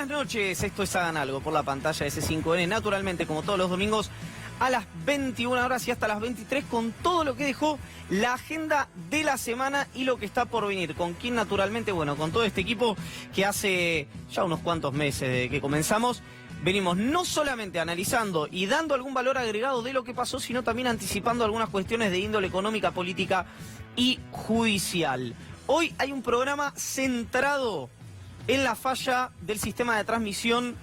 Buenas noches, esto es Hagan Algo por la pantalla de C5N, naturalmente como todos los domingos a las 21 horas y hasta las 23 con todo lo que dejó la agenda de la semana y lo que está por venir. ¿Con quién? Naturalmente, bueno, con todo este equipo que hace ya unos cuantos meses de que comenzamos, venimos no solamente analizando y dando algún valor agregado de lo que pasó, sino también anticipando algunas cuestiones de índole económica, política y judicial. Hoy hay un programa centrado en la falla del sistema de transmisión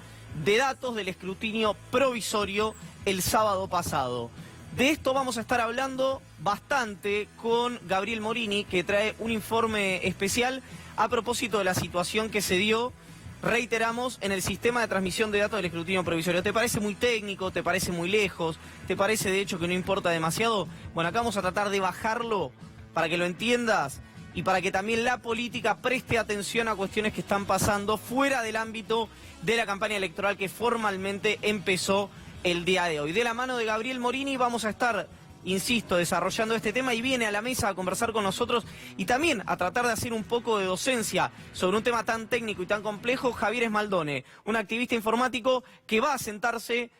de datos del escrutinio provisorio el sábado pasado. De esto vamos a estar hablando bastante con Gabriel Morini, que trae un informe especial a propósito de la situación que se dio, reiteramos, en el sistema de transmisión de datos del escrutinio provisorio. ¿Te parece muy técnico? ¿Te parece muy lejos? ¿Te parece de hecho que no importa demasiado? Bueno, acá vamos a tratar de bajarlo para que lo entiendas y para que también la política preste atención a cuestiones que están pasando fuera del ámbito de la campaña electoral que formalmente empezó el día de hoy. De la mano de Gabriel Morini vamos a estar, insisto, desarrollando este tema y viene a la mesa a conversar con nosotros y también a tratar de hacer un poco de docencia sobre un tema tan técnico y tan complejo, Javier Esmaldone, un activista informático que va a sentarse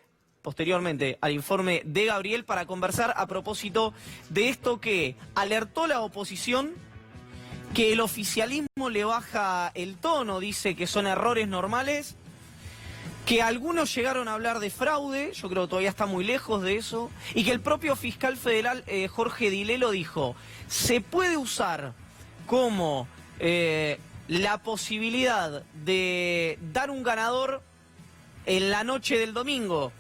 posteriormente al informe de Gabriel para conversar a propósito de esto que alertó la oposición, que el oficialismo le baja el tono, dice que son errores normales, que algunos llegaron a hablar de fraude, yo creo que todavía está muy lejos de eso, y que el propio fiscal federal Jorge Dilelo dijo, se puede usar como la posibilidad de dar un ganador en la noche del domingo,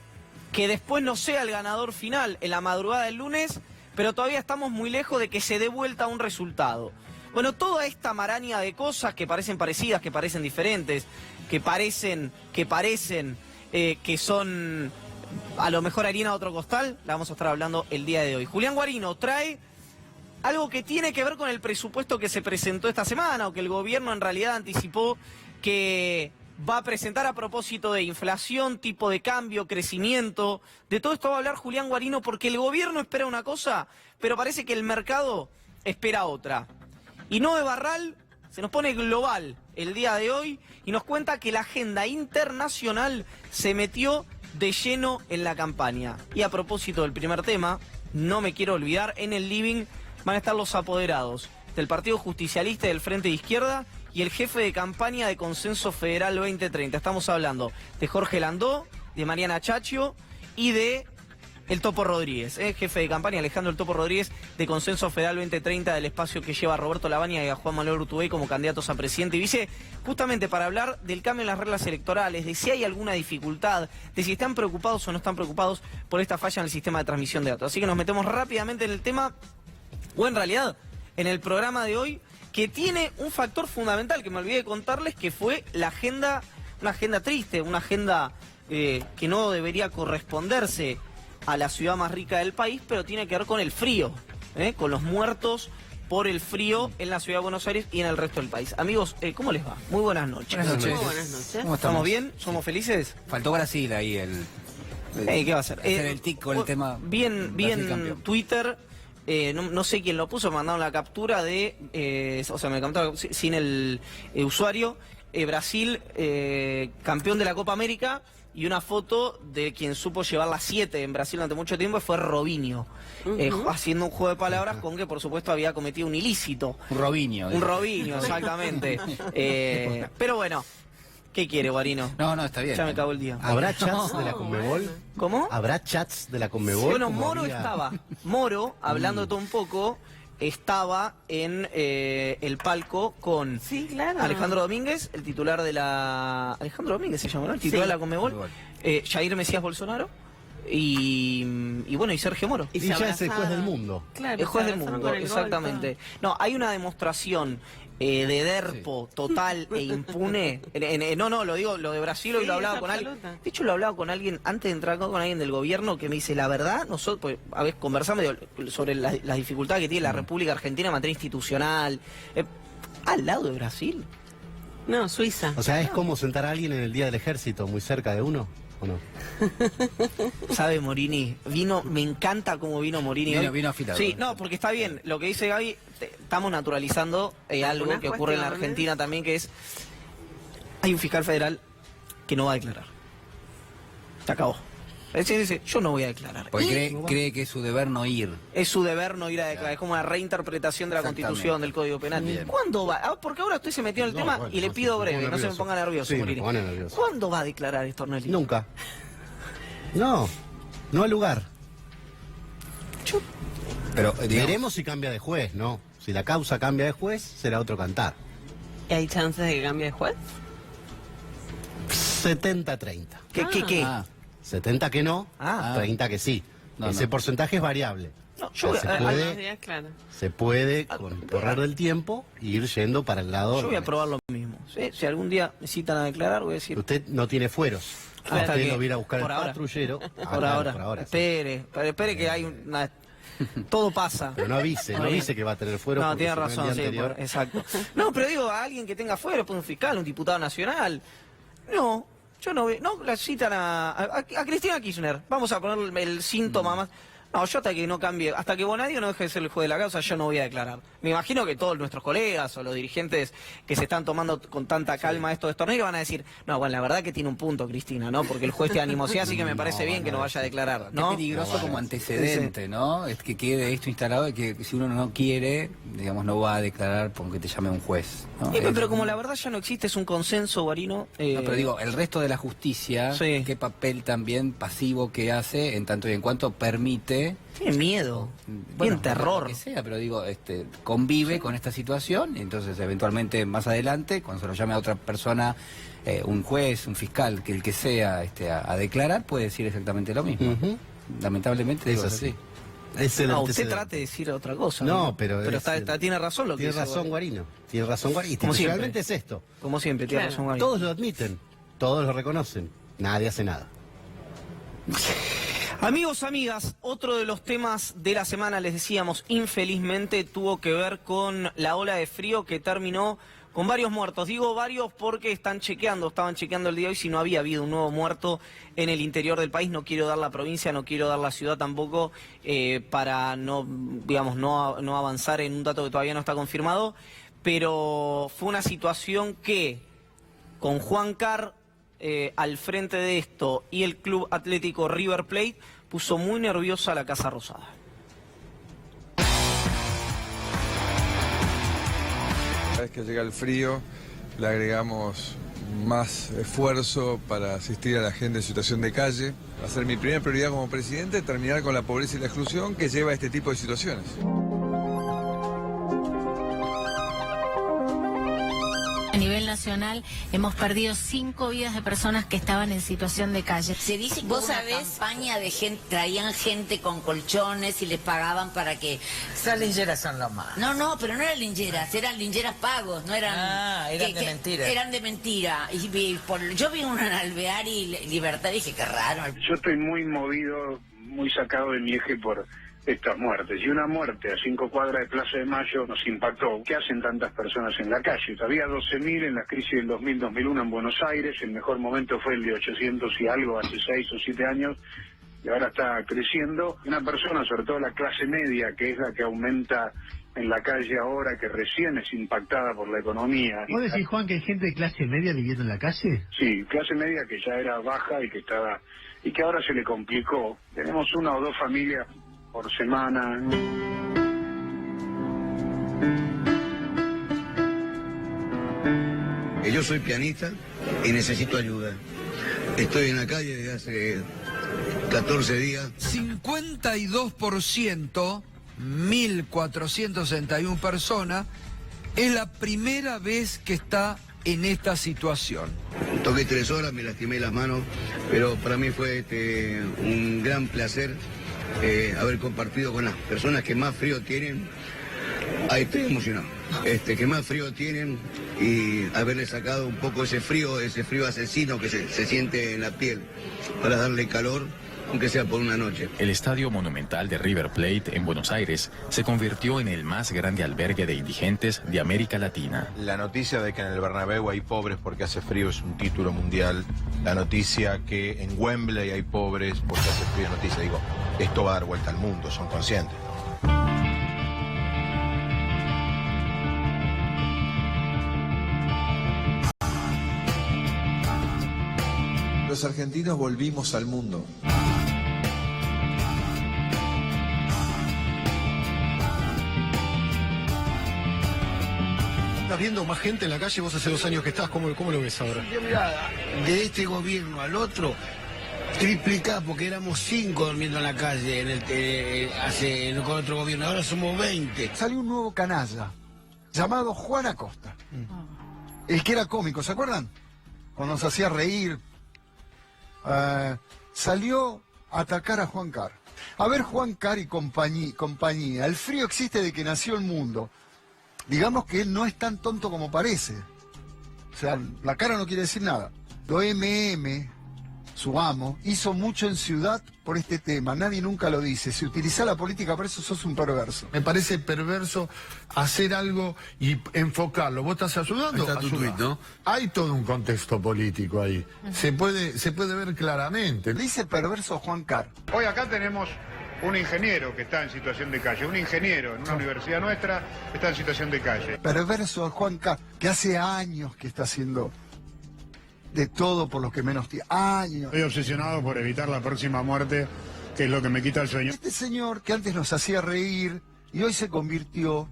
que después no sea el ganador final en la madrugada del lunes, pero todavía estamos muy lejos de que se dé vuelta un resultado. Bueno, toda esta maraña de cosas que parecen parecidas, que parecen diferentes, que son a lo mejor harina de otro costal, la vamos a estar hablando el día de hoy. Julián Guarino trae algo que tiene que ver con el presupuesto que se presentó esta semana, o que el gobierno en realidad anticipó que va a presentar a propósito de inflación, tipo de cambio, crecimiento. De todo esto va a hablar Julián Guarino porque el gobierno espera una cosa, pero parece que el mercado espera otra. Y Noé Barral se nos pone global el día de hoy y nos cuenta que la agenda internacional se metió de lleno en la campaña. Y a propósito del primer tema, no me quiero olvidar, en el living van a estar los apoderados del Partido Justicialista y del Frente de Izquierda y el jefe de campaña de Consenso Federal 2030. Estamos hablando de Jorge Landó, de Mariana Chacho y de el Topo Rodríguez, jefe de campaña Alejandro el Topo Rodríguez de Consenso Federal 2030, del espacio que lleva a Roberto Labaña y a Juan Manuel Urtubey como candidatos a presidente y vice, justamente para hablar del cambio en las reglas electorales, de si hay alguna dificultad, de si están preocupados o no están preocupados por esta falla en el sistema de transmisión de datos. Así que nos metemos rápidamente en el tema, o en realidad en el programa de hoy, que tiene un factor fundamental que me olvidé de contarles, que fue la agenda, una agenda triste, una agenda que no debería corresponderse a la ciudad más rica del país, pero tiene que ver con el frío, con los muertos por el frío en la ciudad de Buenos Aires y en el resto del país. Amigos, ¿cómo les va? Muy buenas noches. Buenas noches. Muy buenas noches. ¿Cómo ¿Estamos bien? ¿Somos felices? Faltó Brasil ahí, ¿Qué va a hacer? hacer el tic con el tema. Bien Twitter, no sé quién lo puso, me mandaron la captura de, o sea, me contaba sin el usuario, Brasil, campeón de la Copa América, y una foto de quien supo llevar las 7 en Brasil durante mucho tiempo fue Robinho, haciendo un juego de palabras con que por supuesto había cometido un ilícito. Un Robinho. Un Robinho, exactamente. Pero bueno, ¿qué quiere, Guarino? No, está bien. Ya me acabó el día. ¿Habrá chats de la Conmebol? ¿Cómo? ¿Habrá chats de la Conmebol? Bueno, Moro, hablando de todo un poco, estaba en el palco con Alejandro Domínguez, el titular de la... Alejandro Domínguez se llama, ¿no? El titular de la Conmebol, Jair Mesías Bolsonaro y bueno, y Sergio Moro. Y ya es el juez del mundo. Claro, el juez del mundo, exactamente. No, hay una demostración de derpo total e impune. No, lo digo, lo de Brasil, hoy lo hablaba con alguien. De hecho, lo hablaba con alguien, antes de entrar acá, con alguien del gobierno, que me dice, la verdad, nosotros, pues, a ver, conversamos sobre las dificultades que tiene la República Argentina en materia institucional, al lado de Brasil. No, Suiza. O sea, es como sentar a alguien en el Día del Ejército, muy cerca de uno, ¿o no? ¿Sabe Morini? Me encanta cómo vino Morini hoy. Vino afilado. Sí, no, porque está bien. Lo que dice Gaby, estamos naturalizando algo que ocurre en la Argentina también, que es... Hay un fiscal federal que no va a declarar. Se acabó. Es decir, dice, yo no voy a declarar. Porque Y cree que es su deber no ir. es su deber no ir a declarar. Es como una reinterpretación de la Exactamente. Constitución, del Código Penal. Bien. ¿Cuándo va? Porque ahora usted se metió en el tema bueno, y le no, pido me breve, pongo no se me nervioso. ponga nervioso, Sí, me Morini. pone nervioso. ¿Cuándo va a declarar Stornelli? Nunca. No, no al lugar. Pero, digamos, Veremos si cambia de juez, ¿no? Si la causa cambia de juez, será otro cantar. ¿Y hay chances de que cambie de juez? 70-30. ¿Qué? Ah, 70 que no, Ah. 30 que sí. No, Ese no. porcentaje es variable. No, yo voy Se a- puede- Buenos días, claro. Se puede, con el correr del tiempo, ir yendo para el lado. Yo voy a probar lo mismo. ¿Sí? Si algún día me citan a declarar, voy a decir... Usted no tiene fueros. Hasta Usted que- lo viera a buscar por el ahora. patrullero. Por claro, ahora. por ahora, sí. Espere que hay una... Todo pasa. Pero no avise que va a tener fuero. No, porque tiene si no, el razón, día sí, anterior- exacto. No, pero digo, a alguien que tenga fuero, pues un fiscal, un diputado nacional. No, yo no veo. No, la citan a Cristina Kirchner. Vamos a poner el síntoma más. No, yo hasta que no cambie, hasta que Bonadio no deje de ser el juez de la causa, yo no voy a declarar. Me imagino que todos nuestros colegas o los dirigentes que se están tomando con tanta calma esto de Stornelli van a decir, no, bueno, la verdad que tiene un punto, Cristina, ¿no? Porque el juez te animosidad, así que me parece bien que no vaya a declarar, ¿no? es peligroso como antecedente, ¿no? Es que quede esto instalado de que si uno no quiere, digamos, no va a declarar porque te llame un juez, ¿no? Sí, pero como la verdad ya no existe, es un consenso, Guarino. No, pero digo, el resto de la justicia, Sí. ¿qué papel también pasivo que hace en tanto y en cuanto permite? Tiene miedo, Bueno, tiene terror. lo que sea, pero digo, convive con esta situación y entonces eventualmente más adelante, cuando se lo llame a otra persona, un juez, un fiscal, que el que sea, a declarar, puede decir exactamente lo mismo. Ujú. Lamentablemente digo, Es es así. así. Es el No, usted antecedente. trate de decir otra cosa. No, pero es tiene razón lo que Tiene dice razón, Guarino. Tiene razón, Guarino. Como siempre. Institucionalmente es esto. Como siempre, tiene Claro. razón Guarino. Todos lo admiten. Todos lo reconocen. Nadie hace nada. Amigos, amigas, otro de los temas de la semana, les decíamos, infelizmente tuvo que ver con la ola de frío que terminó con varios muertos. Digo varios porque estaban chequeando el día de hoy si no había habido un nuevo muerto en el interior del país. No quiero dar la provincia, no quiero dar la ciudad tampoco para no, digamos, no avanzar en un dato que todavía no está confirmado. Pero fue una situación que con Juan Carr al frente de esto y el Club Atlético River Plate puso muy nerviosa a la Casa Rosada. Cada vez que llega el frío, le agregamos más esfuerzo para asistir a la gente en situación de calle. Va a ser mi primera prioridad como presidente, terminar con la pobreza y la exclusión que lleva a este tipo de situaciones. A nivel nacional hemos perdido 5 vidas de personas que estaban en situación de calle. Se dice que ¿Vos hubo una sabés? campaña de gente, traían gente con colchones y les pagaban para que... Esas lincheras son lo más. No, pero no eran lincheras pagos, no eran... Ah, eran de mentira. Eran de mentira. Yo vi una en Alvear y Libertad y dije, qué raro. Yo estoy muy movido, muy sacado de mi eje por estas muertes. Y una muerte a 5 cuadras de Plaza de Mayo nos impactó. ¿Qué hacen tantas personas en la calle? Había 12.000 en la crisis del 2000-2001 en Buenos Aires. El mejor momento fue el de 800 y algo hace 6 o 7 años. Y ahora está creciendo. Una persona, sobre todo la clase media, que es la que aumenta en la calle ahora, que recién es impactada por la economía. ¿Vos decís, Juan, que hay gente de clase media viviendo en la calle? Sí, clase media que ya era baja y que ahora se le complicó. Tenemos 1 o 2 familias por semana. Yo soy pianista y necesito ayuda. Estoy en la calle desde hace 14 días. 52%, 1.461 personas, es la primera vez que está en esta situación. Toqué 3 horas, me lastimé las manos, pero para mí fue un gran placer haber compartido con las personas que más frío tienen. Ahí estoy emocionado. Que más frío tienen y haberle sacado un poco ese frío asesino que se siente en la piel para darle calor, aunque sea por una noche. El Estadio Monumental de River Plate en Buenos Aires se convirtió en el más grande albergue de indigentes de América Latina. La noticia de que en el Bernabéu hay pobres porque hace frío es un título mundial. La noticia que en Wembley hay pobres porque hace frío es noticia. Digo, esto va a dar vuelta al mundo, son conscientes. los argentinos volvimos al mundo. ¿Estás viendo más gente en la calle? Vos hace 2 años que estás, ¿cómo lo ves ahora? Yo, mirá, de este gobierno al otro, triplica, porque éramos 5 durmiendo en la calle con otro gobierno, ahora somos 20. Salió un nuevo canalla, llamado Juan Acosta. El que era cómico, ¿se acuerdan? Cuando nos hacía reír. Salió a atacar a Juan Carr. A ver, Juan Carr y compañía, el frío existe desde que nació el mundo. Digamos que él no es tan tonto como parece. O sea, la cara no quiere decir nada. Lo su amo, hizo mucho en Ciudad por este tema. Nadie nunca lo dice. Si utilizás la política para eso, sos un perverso. Me parece perverso hacer algo y enfocarlo. ¿Vos estás ayudando? Está tu tuit, ¿no? Hay todo un contexto político ahí. Se puede ver claramente. Dice perverso Juan Carr. Hoy acá tenemos un ingeniero que está en situación de calle. Un ingeniero en una universidad nuestra está en situación de calle. Perverso Juan Carr, que hace años que está haciendo de todo por los que menos tiene. Años. Estoy obsesionado por evitar la próxima muerte, que es lo que me quita el sueño. Este señor que antes nos hacía reír y hoy se convirtió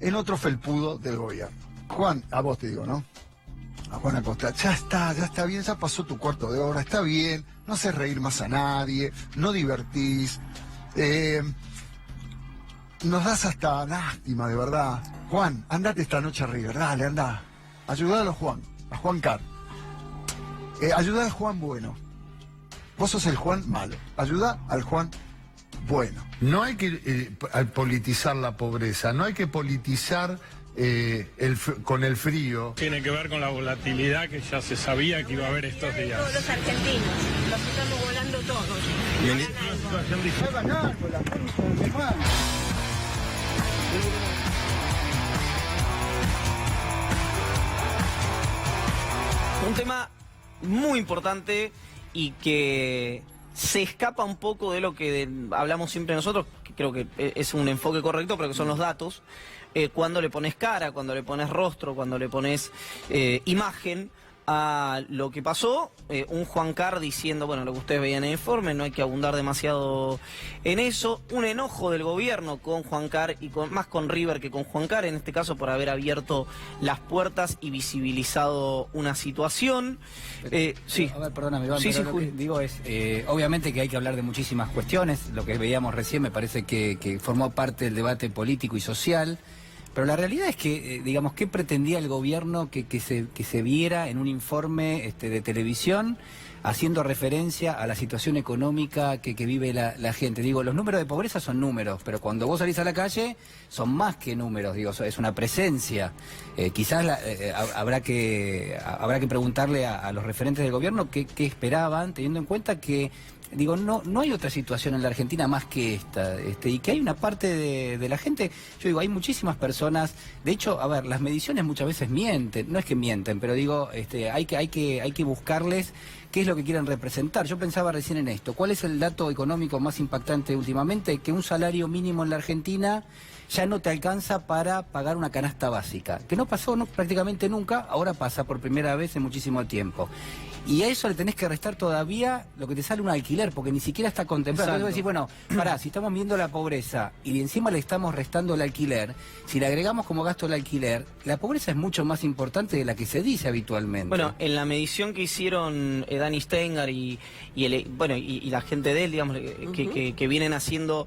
en otro felpudo del gobierno. Juan, a vos te digo, ¿no? A Juan Acosta, ya está bien, ya pasó tu cuarto de hora, está bien, no haces reír más a nadie, no divertís, nos das hasta lástima, de verdad. Juan, andate esta noche a River, dale, anda, ayudalo a Juan Carr. Ayuda al Juan bueno. Vos sos el Juan malo. Ayuda al Juan bueno. No hay que politizar la pobreza, no hay que politizar con el frío. Tiene que ver con la volatilidad que ya se sabía que iba a haber estos días. Todos los argentinos, los estamos volando todos. Un tema muy importante y que se escapa un poco de lo que hablamos siempre nosotros, que creo que es un enfoque correcto, pero que son los datos. Cuando le pones cara, cuando le pones rostro, cuando le pones imagen a lo que pasó, un Juan Carr diciendo, bueno, lo que ustedes veían en el informe, no hay que abundar demasiado en eso, un enojo del gobierno con Juan Carr y más con River que con Juan Carr, en este caso por haber abierto las puertas y visibilizado una situación. Sí. A ver, perdóname, Iván, sí, pero sí, lo que digo es, obviamente que hay que hablar de muchísimas cuestiones, lo que veíamos recién me parece que formó parte del debate político y social. Pero la realidad es que, digamos, ¿qué pretendía el gobierno que se viera en un informe de televisión haciendo referencia a la situación económica que vive la gente? Digo, los números de pobreza son números, pero cuando vos salís a la calle son más que números, digo, es una presencia. Quizás habrá que preguntarle a los referentes del gobierno qué esperaban, teniendo en cuenta que, digo, no hay otra situación en la Argentina más que esta, y que hay una parte de la gente, yo digo, hay muchísimas personas, de hecho, a ver, las mediciones muchas veces mienten, no es que mienten, pero digo, hay que buscarles qué es lo que quieren representar. Yo pensaba recién en esto, ¿cuál es el dato económico más impactante últimamente? Que un salario mínimo en la Argentina ya no te alcanza para pagar una canasta básica, que no pasó prácticamente nunca, ahora pasa por primera vez en muchísimo tiempo. Y a eso le tenés que restar todavía lo que te sale un alquiler, porque ni siquiera está contemplado. Entonces decir, bueno, pará, si estamos viendo la pobreza y encima le estamos restando el alquiler, si le agregamos como gasto el alquiler, la pobreza es mucho más importante de la que se dice habitualmente. Bueno, en la medición que hicieron Dani Steingar y la gente de él, digamos, que vienen haciendo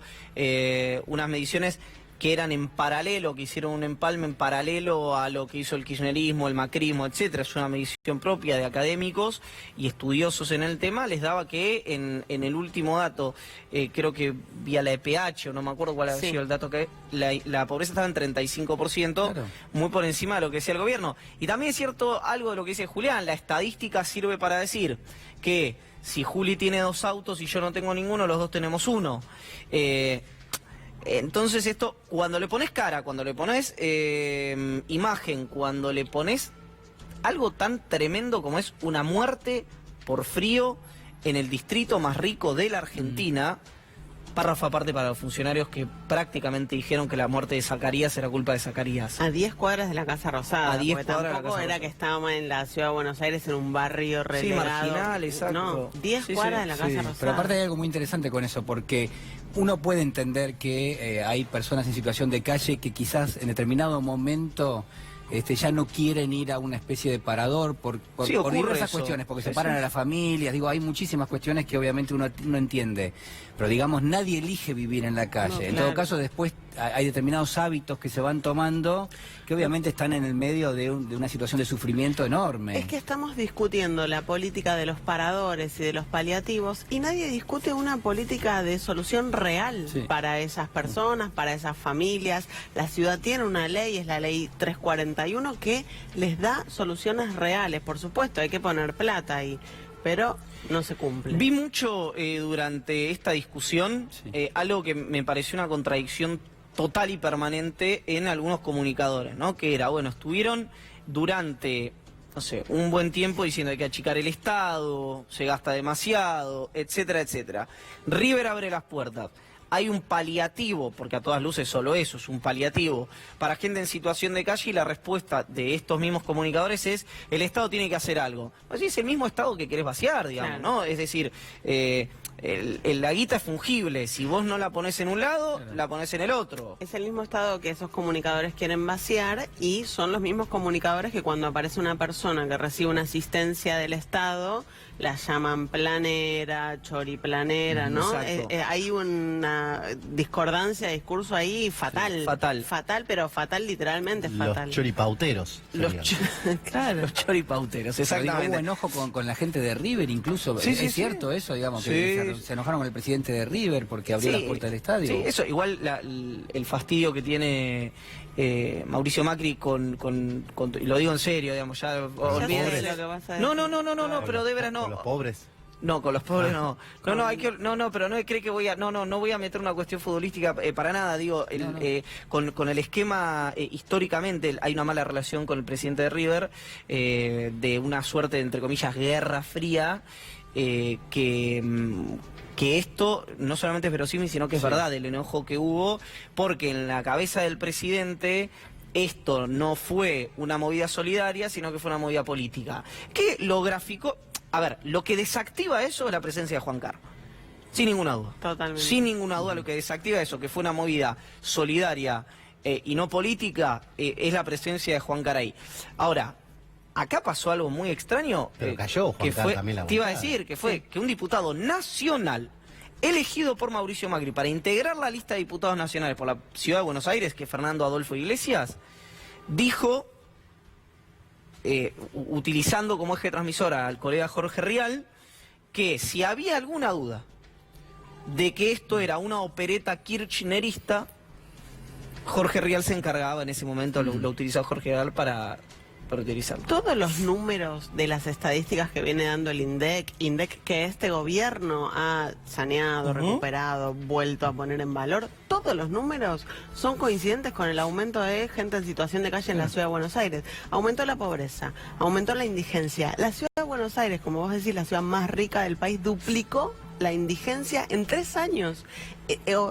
unas mediciones que eran en paralelo, que hicieron un empalme en paralelo a lo que hizo el kirchnerismo, el macrismo, etcétera. Es una medición propia de académicos y estudiosos en el tema. Les daba que en el último dato, creo que vía la EPH, o no me acuerdo cuál había sido el dato, que la pobreza estaba en 35%, claro, muy por encima de lo que decía el gobierno. Y también es cierto algo de lo que dice Julián, la estadística sirve para decir que si Juli tiene 2 autos y yo no tengo ninguno, los dos tenemos uno. Entonces esto, cuando le pones cara, cuando le pones imagen, cuando le pones algo tan tremendo como es una muerte por frío en el distrito más rico de la Argentina, párrafo aparte para los funcionarios que prácticamente dijeron que la muerte de Zacarías era culpa de Zacarías. A 10 cuadras de la Casa Rosada. A 10 porque cuadras de la tampoco Casa era Rosada. que estábamos en la Ciudad de Buenos Aires en un barrio relegado. Sí, marginal, exacto. No, 10 cuadras de la Casa Rosada. Pero aparte hay algo muy interesante con eso, porque uno puede entender que hay personas en situación de calle que quizás en determinado momento ya no quieren ir a una especie de parador por diversas cuestiones, porque se paran a las familias, digo, hay muchísimas cuestiones que obviamente uno no entiende, pero digamos, nadie elige vivir en la calle. No, en claro. todo caso, después hay determinados hábitos que se van tomando que obviamente están en el medio de una situación de sufrimiento enorme. Es que estamos discutiendo la política de los paradores y de los paliativos y nadie discute una política de solución real para esas personas, para esas familias. La ciudad tiene una ley, es la ley 341, que les da soluciones reales. Por supuesto, hay que poner plata ahí, pero no se cumple. Vi mucho durante esta discusión algo que me pareció una contradicción total y permanente en algunos comunicadores, ¿no? Que era, bueno, estuvieron durante, no sé, un buen tiempo diciendo que hay que achicar el Estado, se gasta demasiado, etcétera, etcétera. River abre las puertas. Hay un paliativo, porque a todas luces solo eso, es un paliativo, para gente en situación de calle, y la respuesta de estos mismos comunicadores es: el Estado tiene que hacer algo. Así es el mismo Estado que querés vaciar, digamos, Claro. ¿no? Es decir, la guita es fungible, si vos no la ponés en un lado, la ponés en el otro. Es el mismo Estado que esos comunicadores quieren vaciar y son los mismos comunicadores que cuando aparece una persona que recibe una asistencia del Estado, la llaman planera, choriplanera, ¿no? Exacto. Hay una discordancia de discurso ahí fatal. Fatal. Fatal, pero fatal literalmente fatal. Los choripauteros. Claro, los choripauteros, Pero digo, exactamente. hubo enojo con la gente de River incluso. Sí, ¿Es sí, cierto eso, digamos? Sí. Que se enojaron con el presidente de River porque abrió las puertas del estadio. Sí, eso, igual el fastidio que tiene Mauricio Macri y lo digo en serio, digamos, ya olvídense. sé lo que vas a No, decir. pero de veras no. Con los pobres. No, con los pobres no. Pero no cree que voy a... No voy a meter una cuestión futbolística para nada. Digo, con el esquema, históricamente hay una mala relación con el presidente de River, de una suerte de, entre comillas, guerra fría, que esto no solamente es verosímil, sino que es verdad, el enojo que hubo, porque en la cabeza del presidente esto no fue una movida solidaria, sino que fue una movida política. Que lo graficó... A ver, lo que desactiva eso es la presencia de Juan Carr. Sin ninguna duda. Totalmente. Sin ninguna duda lo que desactiva eso, que fue una movida solidaria y no política, es la presencia de Juan Carr ahí. Ahora, acá pasó algo muy extraño. Pero cayó Juan Carr también la te iba a bancada. decir que fue que un diputado nacional elegido por Mauricio Macri para integrar la lista de diputados nacionales por la Ciudad de Buenos Aires, que es Fernando Adolfo Iglesias, dijo, utilizando como eje transmisor al colega Jorge Rial, que si había alguna duda de que esto era una opereta kirchnerista, Jorge Rial se encargaba en ese momento, lo utilizó Jorge Rial para utilizarlo. Todos los números de las estadísticas que viene dando el INDEC que este gobierno ha saneado, recuperado, vuelto a poner en valor, todos los números son coincidentes con el aumento de gente en situación de calle en la Ciudad de Buenos Aires. Aumentó la pobreza, aumentó la indigencia. La Ciudad de Buenos Aires, como vos decís, la ciudad más rica del país, duplicó la indigencia en 3 años.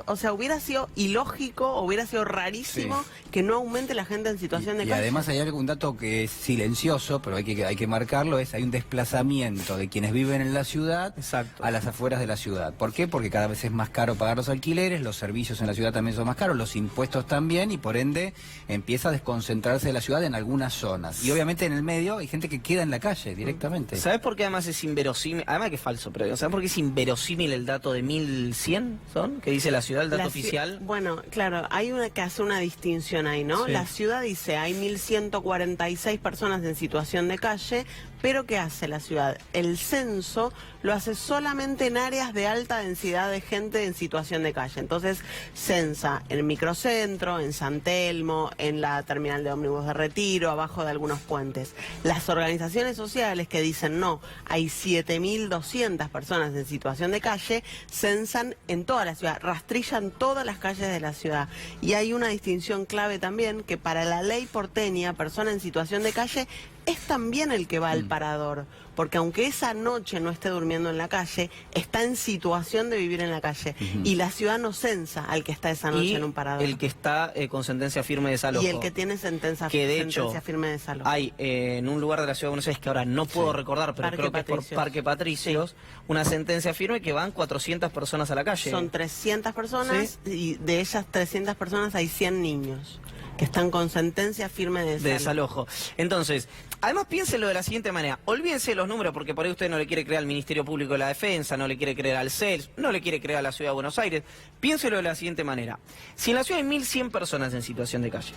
O sea, hubiera sido ilógico, hubiera sido rarísimo que no aumente la gente en situación de Y calle. además hay algún dato que es silencioso, pero hay que marcarlo, hay un desplazamiento de quienes viven en la ciudad a las afueras de la ciudad. ¿Por qué? Porque cada vez es más caro pagar los alquileres, los servicios en la ciudad también son más caros, los impuestos también, y por ende empieza a desconcentrarse la ciudad en algunas zonas. Y obviamente en el medio hay gente que queda en la calle directamente. ¿Sabes por qué además es inverosímil? Además que es falso, pero ¿sabes por qué es inverosímil el dato de 1100? ¿Son? ¿Qué dice la ciudad, el dato oficial? Bueno, claro, hay una que hace una distinción ahí, ¿no? Sí. La ciudad dice, hay 1.146 personas en situación de calle, pero ¿qué hace la ciudad? El censo lo hace solamente en áreas de alta densidad de gente en situación de calle. Entonces, censa en el microcentro, en San Telmo, en la terminal de ómnibus de Retiro, abajo de algunos puentes. Las organizaciones sociales que dicen, no, hay 7.200 personas en situación de calle, censan en toda la ciudad, rastrillan todas las calles de la ciudad. Y hay una distinción clave también, que para la ley porteña, persona en situación de calle es también el que va al parador, porque aunque esa noche no esté durmiendo en la calle, está en situación de vivir en la calle, y la ciudad no censa al que está esa noche en un parador. El que está con sentencia firme de desalojo. Y el que tiene sentencia firme de desalojo. Hay en un lugar de la ciudad de Buenos Aires que ahora no puedo recordar, pero creo que es por Parque Patricios, una sentencia firme que van 400 personas a la calle. Son 300 personas, y de esas 300 personas hay 100 niños que están con sentencia firme de desalojo. Entonces, además piénselo de la siguiente manera. Olvídense de los números, porque por ahí usted no le quiere creer al Ministerio Público de la Defensa, no le quiere creer al CELS, no le quiere creer a la Ciudad de Buenos Aires. Piénselo de la siguiente manera. Si en la ciudad hay 1.100 personas en situación de calle,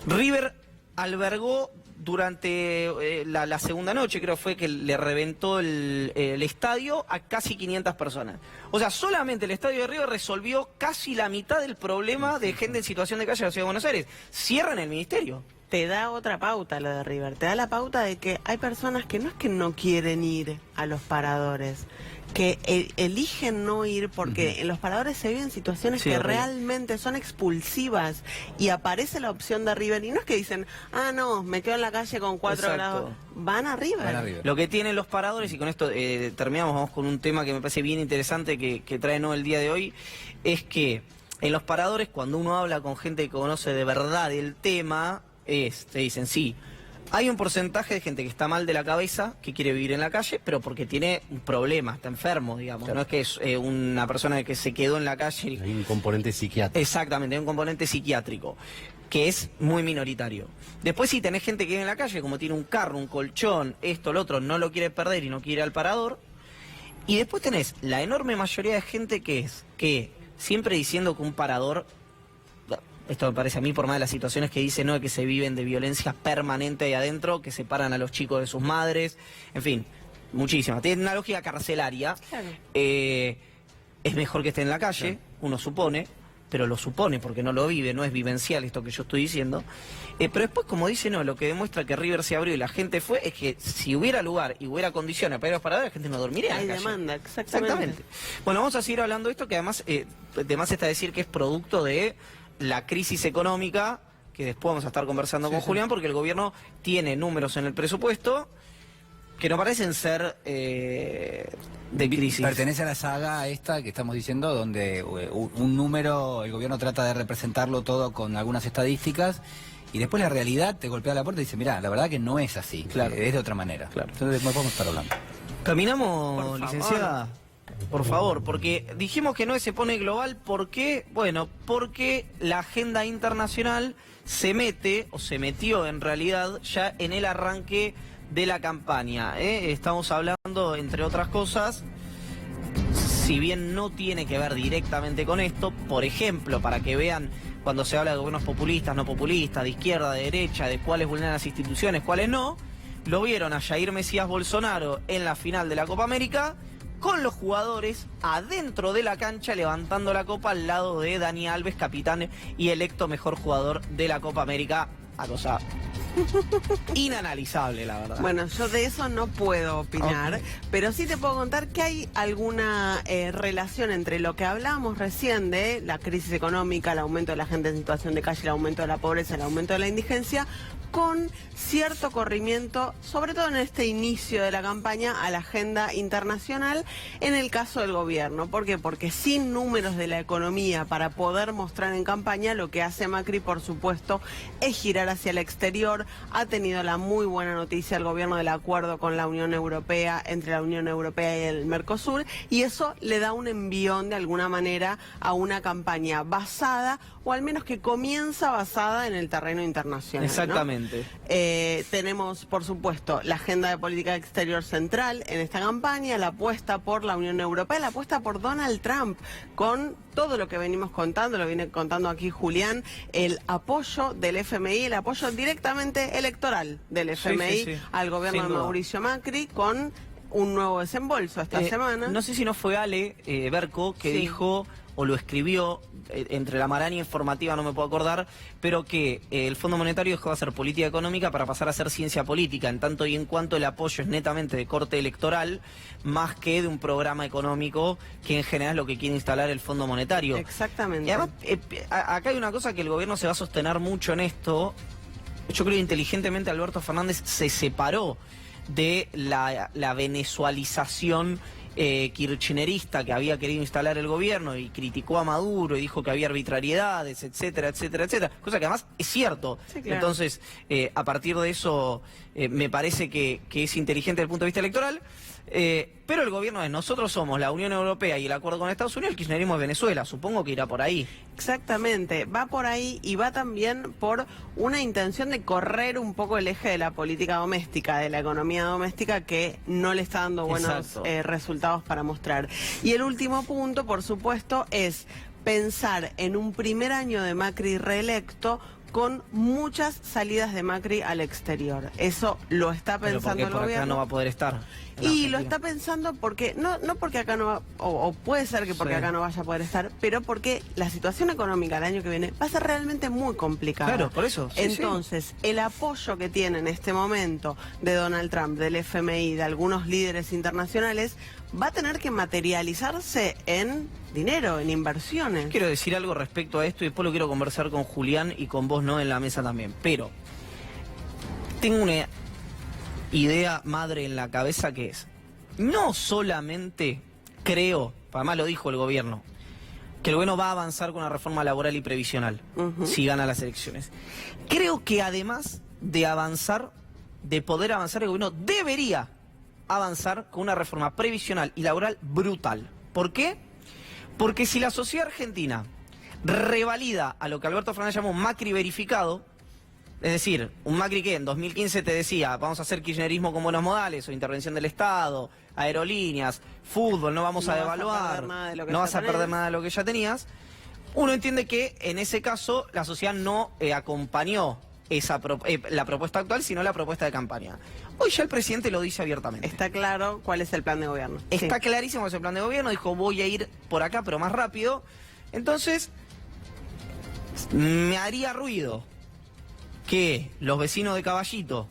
River albergó durante la segunda noche, creo fue que le reventó el estadio a casi 500 personas. O sea, solamente el estadio de River resolvió casi la mitad del problema de gente en situación de calle en la Ciudad de Buenos Aires. Cierran el ministerio. Te da otra pauta lo de River, te da la pauta de que hay personas que no es que no quieren ir a los paradores, que eligen no ir porque en los paradores se viven situaciones que realmente son expulsivas, y aparece la opción de River, y no es que dicen, ah no, me quedo en la calle con 4 grados, van a River. Lo que tienen los paradores, y con esto terminamos, vamos con un tema que me parece bien interesante que trae el día de hoy, es que en los paradores, cuando uno habla con gente que conoce de verdad el tema, te dicen, sí, hay un porcentaje de gente que está mal de la cabeza, que quiere vivir en la calle, pero porque tiene un problema, está enfermo, digamos. No es que es una persona que se quedó en la calle. Hay un componente psiquiátrico. Exactamente, hay un componente psiquiátrico, que es muy minoritario. Después si tenés gente que vive en la calle, como tiene un carro, un colchón, esto, lo otro, no lo quiere perder y no quiere ir al parador. Y después tenés la enorme mayoría de gente que siempre diciendo que un parador... Esto me parece a mí, por más de las situaciones que dice, ¿no?, que se viven de violencia permanente ahí adentro, que separan a los chicos de sus madres, en fin, muchísimas. Tiene una lógica carcelaria. Claro. Es mejor que esté en la calle, uno supone, pero lo supone porque no lo vive, no es vivencial esto que yo estoy diciendo. Pero después, como dice, no, lo que demuestra que River se abrió y la gente fue, es que si hubiera lugar y hubiera condiciones para ir a los paradores, la gente no dormiría en la calle. Hay demanda, exactamente. Bueno, vamos a seguir hablando de esto, que además está decir que es producto de la crisis económica, que después vamos a estar conversando con Julián, porque el gobierno tiene números en el presupuesto que no parecen ser de crisis. Pertenece a la saga esta que estamos diciendo, donde un número, el gobierno trata de representarlo todo con algunas estadísticas, y después la realidad te golpea la puerta y dice, mirá, la verdad que no es así, claro, es de otra manera. Claro. Entonces después podemos estar hablando. Terminamos, licenciada. Por favor, porque dijimos que no se pone global, ¿por qué? Bueno, porque la agenda internacional se mete, o se metió en realidad, ya en el arranque de la campaña. Estamos hablando, entre otras cosas, si bien no tiene que ver directamente con esto, por ejemplo, para que vean cuando se habla de gobiernos populistas, no populistas, de izquierda, de derecha, de cuáles vulneran las instituciones, cuáles no, lo vieron a Jair Mesías Bolsonaro en la final de la Copa América, con los jugadores adentro de la cancha levantando la copa al lado de Dani Alves, capitán y electo mejor jugador de la Copa América. A cosa inanalizable, la verdad. Bueno, yo de eso no puedo opinar, pero sí te puedo contar que hay alguna relación entre lo que hablábamos recién de la crisis económica, el aumento de la gente en situación de calle, el aumento de la pobreza, el aumento de la indigencia, con cierto corrimiento, sobre todo en este inicio de la campaña, a la agenda internacional en el caso del gobierno. ¿Por qué? Porque sin números de la economía para poder mostrar en campaña, lo que hace Macri, por supuesto, es girar hacia el exterior. Ha tenido la muy buena noticia el gobierno del acuerdo con la Unión Europea, entre la Unión Europea y el Mercosur, y eso le da un envión de alguna manera a una campaña basada, o al menos que comienza basada en el terreno internacional, ¿no? Exactamente. Tenemos, por supuesto, la agenda de política exterior central en esta campaña, la apuesta por la Unión Europea, la apuesta por Donald Trump, con todo lo que venimos contando, lo viene contando aquí Julián, el apoyo del FMI, el apoyo directamente electoral del FMI al gobierno de Mauricio Macri, con un nuevo desembolso esta semana. No sé si no fue Ale Berco que dijo, o lo escribió, entre la maraña informativa no me puedo acordar, pero que el Fondo Monetario dejó de hacer política económica para pasar a hacer ciencia política, en tanto y en cuanto el apoyo es netamente de corte electoral, más que de un programa económico, que en general es lo que quiere instalar el Fondo Monetario. Exactamente. Y además, acá hay una cosa, que el gobierno se va a sostener mucho en esto, Yo creo que inteligentemente Alberto Fernández se separó de la venezualización kirchnerista que había querido instalar el gobierno y criticó a Maduro y dijo que había arbitrariedades, etcétera, etcétera, etcétera, cosa que además es cierto. Sí, claro. Entonces, a partir de eso, me parece que es inteligente desde el punto de vista electoral, pero el gobierno es, nosotros somos la Unión Europea y el acuerdo con Estados Unidos, el kirchnerismo es Venezuela, supongo que irá por ahí. Exactamente, va por ahí y va también por una intención de correr un poco el eje de la política doméstica, de la economía doméstica, que no le está dando buenos resultados para mostrar. Y el último punto, por supuesto, es pensar en un primer año de Macri reelecto con muchas salidas de Macri al exterior. Eso lo está pensando el por gobierno. acá no va a poder estar. Y lo está pensando porque, no porque acá no va, o puede ser que porque acá no vaya a poder estar, pero porque la situación económica el año que viene va a ser realmente muy complicada. Claro, por eso. Sí, entonces, el apoyo que tiene en este momento de Donald Trump, del FMI, de algunos líderes internacionales, va a tener que materializarse en dinero, en inversiones. Quiero decir algo respecto a esto y después lo quiero conversar con Julián y con vos, ¿no?, en la mesa también. Pero tengo una idea madre en la cabeza que es, no solamente creo, además lo dijo el gobierno, que el gobierno va a avanzar con una reforma laboral y previsional si gana las elecciones. Creo que además de avanzar, de poder avanzar, el gobierno debería avanzar con una reforma previsional y laboral brutal. ¿Por qué? Porque si la sociedad argentina revalida a lo que Alberto Fernández llamó Macri verificado, es decir, un Macri que en 2015 te decía, vamos a hacer kirchnerismo con buenos modales, o intervención del Estado, aerolíneas, fútbol, no vamos a devaluar, no vas a perder nada de lo que ya tenías, uno entiende que en ese caso la sociedad no acompañó la propuesta actual, sino la propuesta de campaña. Hoy ya el presidente lo dice abiertamente. Está claro cuál es el plan de gobierno. Está clarísimo cuál es el plan de gobierno, dijo voy a ir por acá pero más rápido. Entonces, me haría ruido que los vecinos de Caballito,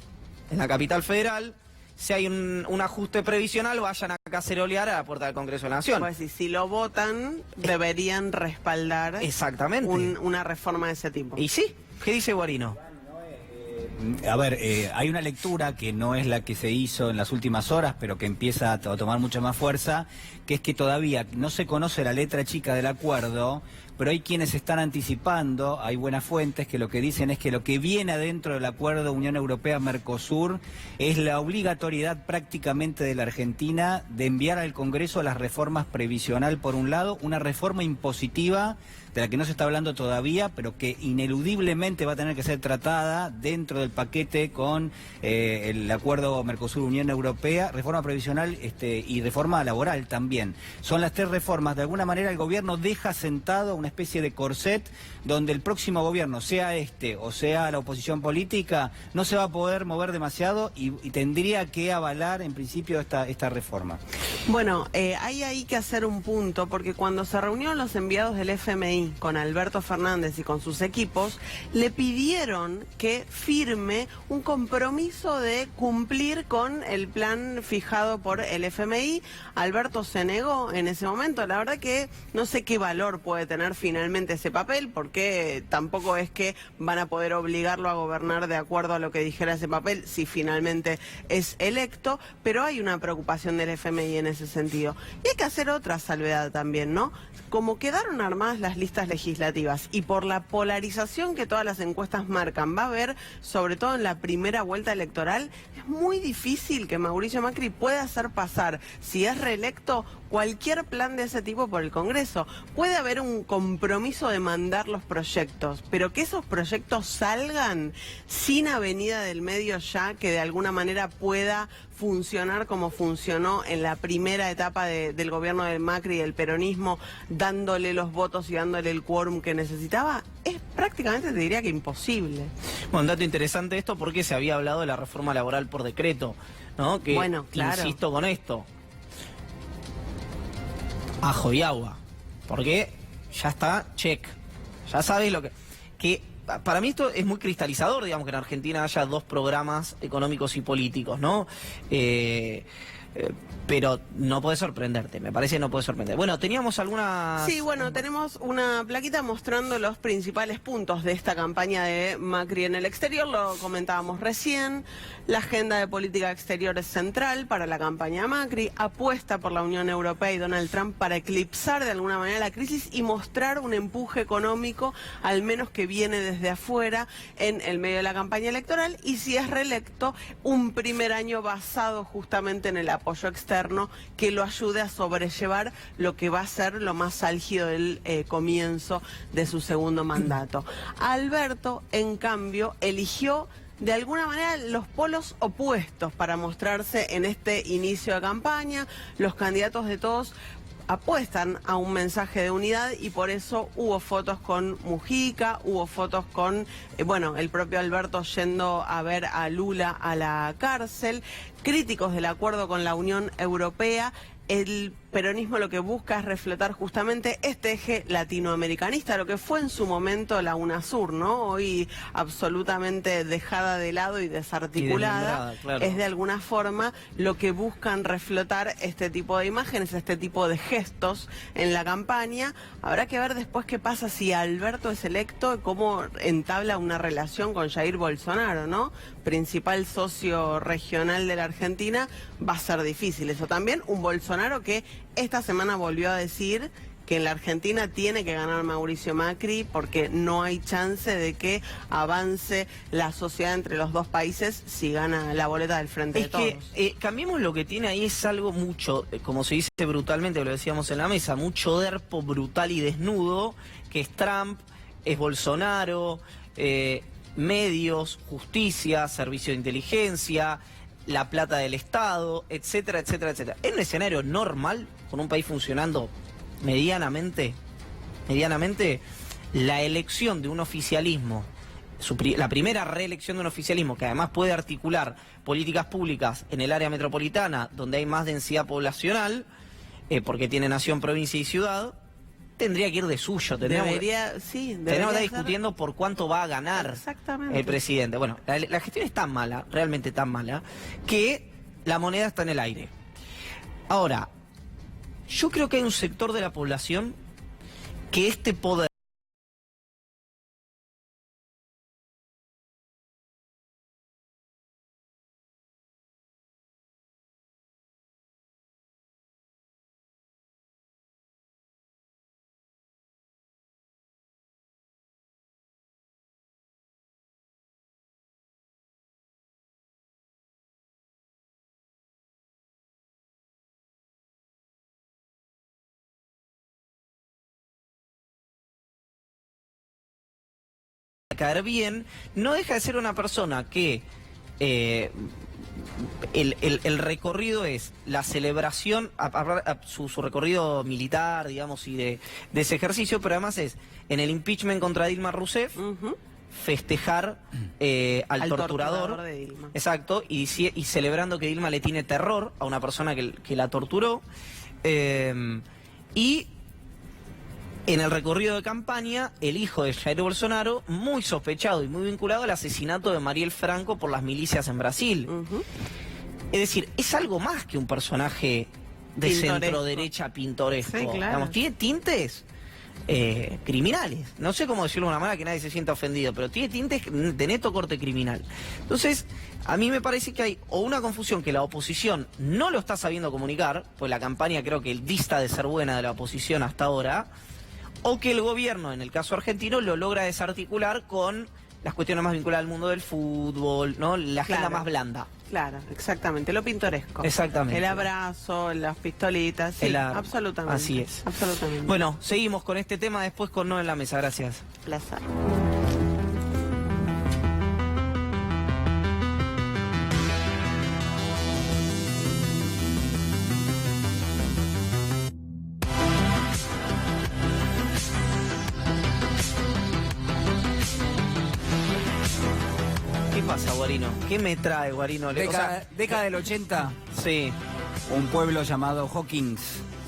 en la capital federal, si hay un ajuste previsional, vayan a cacerolear a la puerta del Congreso de la Nación. Pues si lo votan, deberían respaldar una reforma de ese tipo. ¿Y sí? ¿Qué dice Guarino? A ver, hay una lectura que no es la que se hizo en las últimas horas, pero que empieza a tomar mucha más fuerza, que es que todavía no se conoce la letra chica del acuerdo, pero hay quienes están anticipando, hay buenas fuentes que lo que dicen es que lo que viene adentro del acuerdo Unión Europea-Mercosur es la obligatoriedad prácticamente de la Argentina de enviar al Congreso las reformas previsional por un lado, una reforma impositiva de la que no se está hablando todavía, pero que ineludiblemente va a tener que ser tratada dentro del paquete con el acuerdo Mercosur-Unión Europea, reforma previsional y reforma laboral también. Son las tres reformas. De alguna manera el gobierno deja sentado una especie de corset donde el próximo gobierno, sea o sea la oposición política, no se va a poder mover demasiado y tendría que avalar en principio esta reforma. Bueno, hay que hacer un punto, porque cuando se reunieron los enviados del FMI con Alberto Fernández y con sus equipos, le pidieron que firme un compromiso de cumplir con el plan fijado por el FMI. Alberto se negó en ese momento. La verdad que no sé qué valor puede tener finalmente ese papel, porque tampoco es que van a poder obligarlo a gobernar de acuerdo a lo que dijera ese papel si finalmente es electo, pero hay una preocupación del FMI en ese sentido. Y hay que hacer otra salvedad también, ¿no? Como quedaron armadas las listas legislativas y por la polarización que todas las encuestas marcan, va a haber, sobre todo en la primera vuelta electoral, es muy difícil que Mauricio Macri pueda hacer pasar, si es reelecto, cualquier plan de ese tipo por el Congreso. Puede haber un compromiso de mandar los proyectos, pero que esos proyectos salgan sin avenida del medio ya, que de alguna manera pueda funcionar como funcionó en la primera etapa del gobierno de Macri y del peronismo, dándole los votos y dándole el quórum que necesitaba, es prácticamente, te diría que imposible. Bueno, un dato interesante esto porque se había hablado de la reforma laboral por decreto, ¿no? Que, bueno, claro. Insisto con esto, ajo y agua, porque ya está, check, ya sabes lo que para mí esto es muy cristalizador, digamos, que en Argentina haya dos programas económicos y políticos, ¿no? pero no puede sorprenderte, me parece que no puede sorprender. Bueno, teníamos algunas... Sí, bueno, tenemos una plaquita mostrando los principales puntos de esta campaña de Macri en el exterior, lo comentábamos recién. La agenda de política exterior es central para la campaña Macri, apuesta por la Unión Europea y Donald Trump para eclipsar de alguna manera la crisis y mostrar un empuje económico, al menos que viene desde afuera, en el medio de la campaña electoral, y si es reelecto, un primer año basado justamente en el apoyo externo que lo ayude a sobrellevar lo que va a ser lo más álgido del comienzo de su segundo mandato. Alberto, en cambio, eligió de alguna manera los polos opuestos para mostrarse en este inicio de campaña. Los candidatos de todos apuestan a un mensaje de unidad y por eso hubo fotos con Mujica, hubo fotos con, bueno, el propio Alberto yendo a ver a Lula a la cárcel, críticos del acuerdo con la Unión Europea. El peronismo lo que busca es refletar justamente este eje latinoamericanista, lo que fue en su momento la UNASUR, ¿no? Hoy absolutamente dejada de lado y desarticulada. Claro. Es de alguna forma lo que buscan refletar este tipo de imágenes, este tipo de gestos en la campaña. Habrá que ver después qué pasa si Alberto es electo, cómo entabla una relación con Jair Bolsonaro, ¿no? Principal socio regional de la Argentina, va a ser difícil eso también. Un Bolsonaro que esta semana volvió a decir que en la Argentina tiene que ganar Mauricio Macri porque no hay chance de que avance la sociedad entre los dos países si gana la boleta del Frente de Todos. Cambiemos lo que tiene ahí, es algo mucho, como se dice brutalmente, lo decíamos en la mesa, mucho derpo brutal y desnudo, que es Trump, es Bolsonaro, medios, justicia, servicio de inteligencia, la plata del Estado, etcétera, etcétera, etcétera. En un escenario normal, con un país funcionando medianamente, la elección de un oficialismo, la primera reelección de un oficialismo que además puede articular políticas públicas en el área metropolitana, donde hay más densidad poblacional, porque tiene nación, provincia y ciudad, tendría que ir de suyo. Tenemos que estar discutiendo por cuánto va a ganar el presidente. Bueno, la gestión es tan mala, realmente tan mala, que la moneda está en el aire. Ahora, yo creo que hay un sector de la población que este poder caer bien, no deja de ser una persona que el recorrido es la celebración, su recorrido militar, digamos, y de ese ejercicio, pero además es en el impeachment contra Dilma Rousseff, festejar al torturador de Dilma. Exacto, y celebrando que Dilma le tiene terror a una persona que la torturó, y en el recorrido de campaña, el hijo de Jair Bolsonaro, muy sospechado y muy vinculado al asesinato de Mariel Franco por las milicias en Brasil. Es decir, es algo más que un personaje de centro-derecha pintoresco. Sí, claro. Digamos, tiene tintes criminales. No sé cómo decirlo de una manera que nadie se sienta ofendido, pero tiene tintes de neto corte criminal. Entonces, a mí me parece que hay o una confusión que la oposición no lo está sabiendo comunicar, pues la campaña creo que dista de ser buena de la oposición hasta ahora, o que el gobierno, en el caso argentino, lo logra desarticular con las cuestiones más vinculadas al mundo del fútbol, ¿no? La agenda más blanda. Claro, exactamente, lo pintoresco. Exactamente. El abrazo, las pistolitas, sí, absolutamente. Así es. Absolutamente. Bueno, seguimos con este tema después con No en la Mesa. Gracias. Placer. ¿Qué pasa, Guarino? ¿Qué me trae, Guarino? Década del 80. Sí. Un pueblo llamado Hawkins.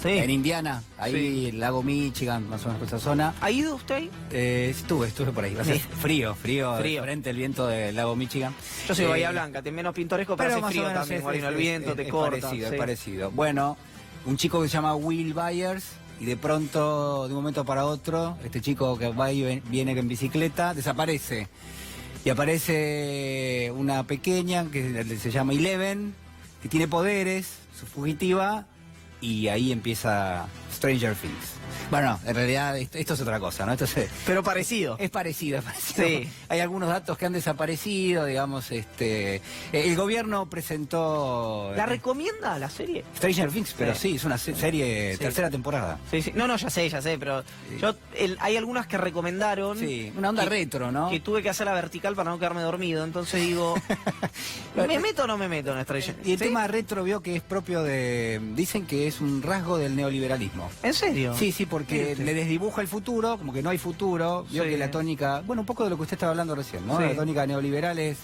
en Indiana, ahí el lago Michigan, más o menos por esa zona. ¿Ha ido usted ahí? Estuve por ahí. Hace frío de frente el viento del lago Michigan. Yo soy Bahía Blanca, menos pintoresco, pero hace más frío o menos también, Guarino, el viento te corta. Es parecido. Bueno, un chico que se llama Will Byers, y de pronto, de un momento para otro, este chico que va y viene en bicicleta, desaparece. Y aparece una pequeña que se llama Eleven, que tiene poderes, su fugitiva, y ahí empieza Stranger Things. Bueno, en realidad esto es otra cosa, ¿no? Pero parecido. Es parecido. Sí. Hay algunos datos que han desaparecido, digamos, el gobierno presentó... ¿La recomienda la serie? Stranger Things, pero sí, es una serie tercera temporada. Sí. No, ya sé, pero hay algunas que recomendaron... Sí, una onda retro, ¿no? Que tuve que hacer la vertical para no quedarme dormido, entonces digo... ¿Me meto o no me meto en Stranger Things? Y el tema retro vio que es propio de... Dicen que es un rasgo del neoliberalismo. ¿En serio? Sí, porque le desdibuja el futuro, como que no hay futuro. Vio que la tónica... Bueno, un poco de lo que usted estaba hablando recién, ¿no? La tónica neoliberal es...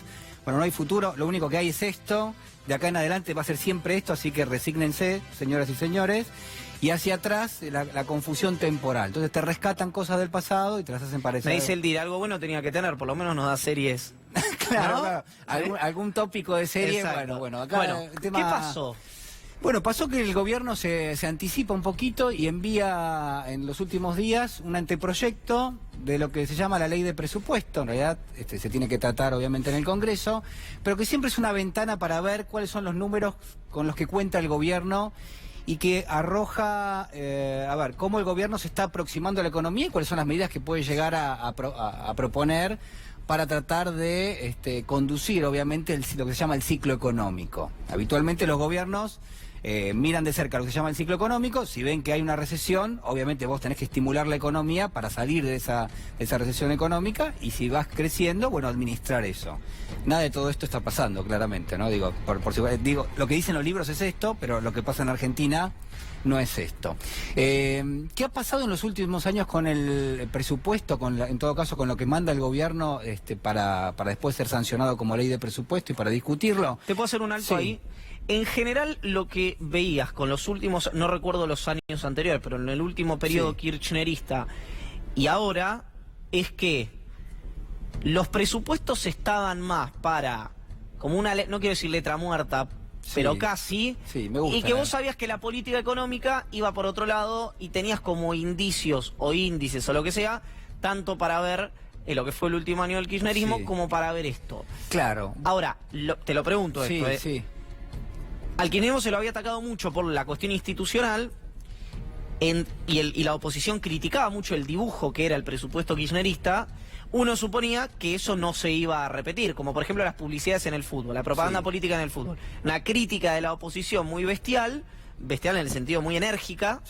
Bueno, no hay futuro, lo único que hay es esto. De acá en adelante va a ser siempre esto, así que resígnense, señoras y señores. Y hacia atrás, la confusión temporal. Entonces te rescatan cosas del pasado y te las hacen parecer... Me dice el DIR, algo bueno tenía que tener, por lo menos nos da series. Claro. Algún tópico de serie. Bueno, acá el tema... ¿Qué pasó? Bueno, pasó que el gobierno se anticipa un poquito y envía en los últimos días un anteproyecto de lo que se llama la ley de presupuesto. En realidad se tiene que tratar obviamente en el Congreso, pero que siempre es una ventana para ver cuáles son los números con los que cuenta el gobierno y que arroja, cómo el gobierno se está aproximando a la economía y cuáles son las medidas que puede llegar a proponer para tratar de conducir obviamente lo que se llama el ciclo económico. Habitualmente los gobiernos miran de cerca lo que se llama el ciclo económico. Si ven que hay una recesión, obviamente vos tenés que estimular la economía para salir de esa recesión económica, y si vas creciendo, bueno, administrar eso. Nada de todo esto está pasando, claramente, ¿no? Digo, lo que dicen los libros es esto, pero lo que pasa en Argentina no es esto. ¿Qué ha pasado en los últimos años con el presupuesto, en todo caso con lo que manda el gobierno para después ser sancionado como ley de presupuesto y para discutirlo? ¿Te puedo hacer un alto ahí? En general, lo que veías con los últimos, no recuerdo los años anteriores, pero en el último periodo kirchnerista y ahora, es que los presupuestos estaban más para, como una, no quiero decir letra muerta, pero casi, me gusta, y que vos sabías que la política económica iba por otro lado y tenías como indicios o índices o lo que sea, tanto para ver lo que fue el último año del kirchnerismo como para ver esto. Claro. Ahora, te lo pregunto esto, al kirchnerismo se lo había atacado mucho por la cuestión institucional y la oposición criticaba mucho el dibujo que era el presupuesto kirchnerista. Uno suponía que eso no se iba a repetir, como por ejemplo las publicidades en el fútbol, la propaganda política en el fútbol. Una crítica de la oposición muy bestial en el sentido muy enérgica.